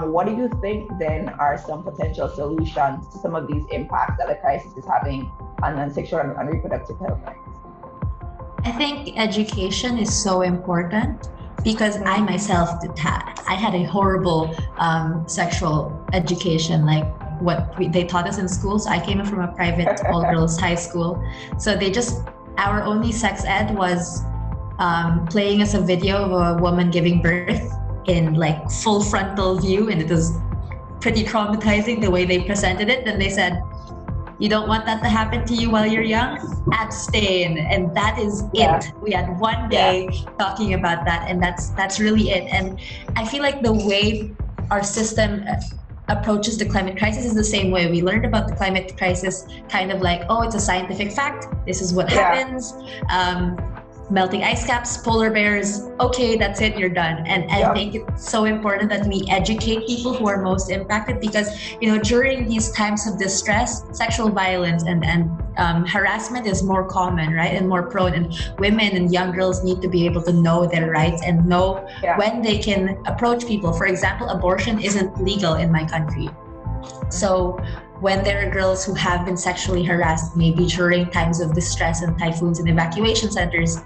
What do you think then are some potential solutions to some of these impacts that the crisis is having on sexual and reproductive health rights? I think education is so important because I myself I had a horrible sexual education, like they taught us in school. So I came from a private all-girls high school. So our only sex ed was playing us a video of a woman giving birth in like full frontal view, and it was pretty traumatizing the way they presented it. Then they said, you don't want that to happen to you while you're young? Abstain. And that is it. We had one day talking about that, and that's really it. And I feel like the way our system approaches the climate crisis is the same way. We learned about the climate crisis kind of like, oh, it's a scientific fact. This is what happens. Melting ice caps, polar bears, okay, that's it, you're done. And I think it's so important that we educate people who are most impacted, because during these times of distress, sexual violence and harassment is more common, right, and more prone. And women and young girls need to be able to know their rights and know when they can approach people. For example, abortion isn't legal in my country. So when there are girls who have been sexually harassed, maybe during times of distress and typhoons and evacuation centers,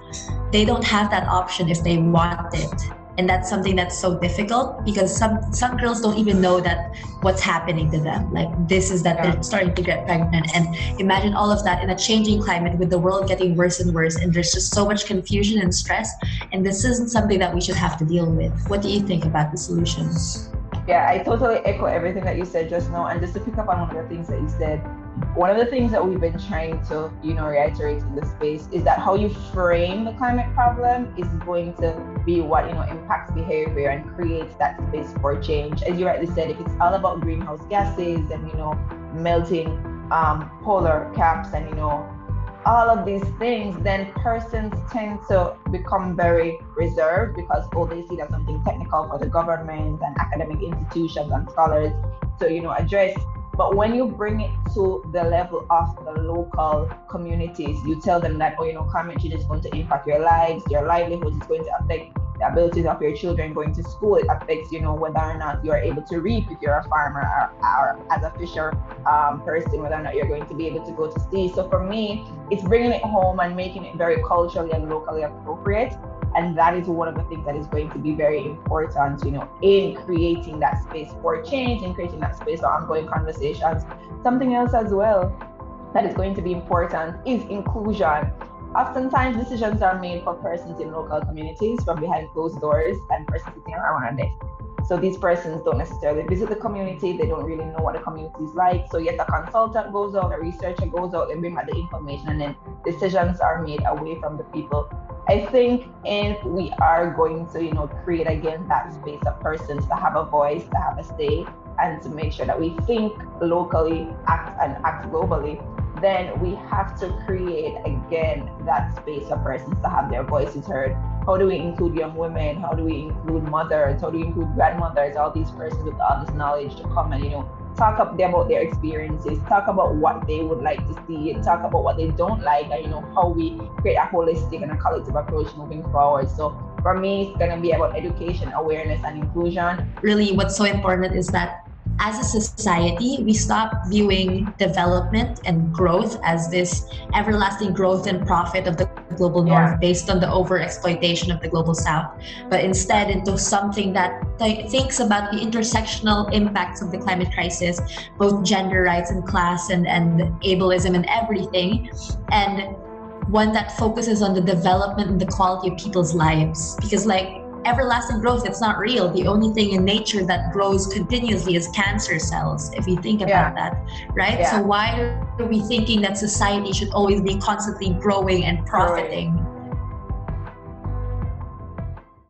they don't have that option if they want it. And that's something that's so difficult, because some girls don't even know that what's happening to them. Like this is that they're starting to get pregnant. And imagine all of that in a changing climate with the world getting worse and worse. And there's just so much confusion and stress. And this isn't something that we should have to deal with. What do you think about the solutions? Yeah, I totally echo everything that you said just now. And just to pick up on one of the things that you said, one of the things that we've been trying to, reiterate in the space is that how you frame the climate problem is going to be what, impacts behavior and creates that space for change. As you rightly said, if it's all about greenhouse gases and, melting polar caps and, all of these things, then persons tend to become very reserved because, they see that something technical for the government and academic institutions and scholars to, address. But when you bring it to the level of the local communities, you tell them that, climate change is going to impact your lives, your livelihoods, it's going to affect the abilities of your children going to school. It affects, whether or not you're able to reap if you're a farmer or as a fisher person, whether or not you're going to be able to go to sea. So for me, it's bringing it home and making it very culturally and locally appropriate. And that is one of the things that is going to be very important, in creating that space for change, in creating that space for ongoing conversations. Something else as well that is going to be important is inclusion. Oftentimes, decisions are made for persons in local communities from behind closed doors and persons sitting around a desk. So these persons don't necessarily visit the community. They don't really know what the community is like. So yet a consultant goes out, a researcher goes out, and bring back the information, and then decisions are made away from the people. I think if we are going to, create again that space of persons to have a voice, to have a say, and to make sure that we think locally, act globally, then we have to create again that space of persons to have their voices heard. How do we include young women? How do we include mothers? How do we include grandmothers? All these persons with all this knowledge to come and, talk about their experiences, talk about what they would like to see, and talk about what they don't like, and how we create a holistic and a collective approach moving forward. So for me, it's going to be about education, awareness, and inclusion. Really, what's so important is that as a society, we stop viewing development and growth as this everlasting growth and profit of the global north based on the overexploitation of the global south, but instead into something that thinks about the intersectional impacts of the climate crisis, both gender rights and class and ableism and everything, and one that focuses on the development and the quality of people's lives. Because everlasting growth, it's not real. The only thing in nature that grows continuously is cancer cells, if you think about that, right? So why are we thinking that society should always be constantly growing and profiting?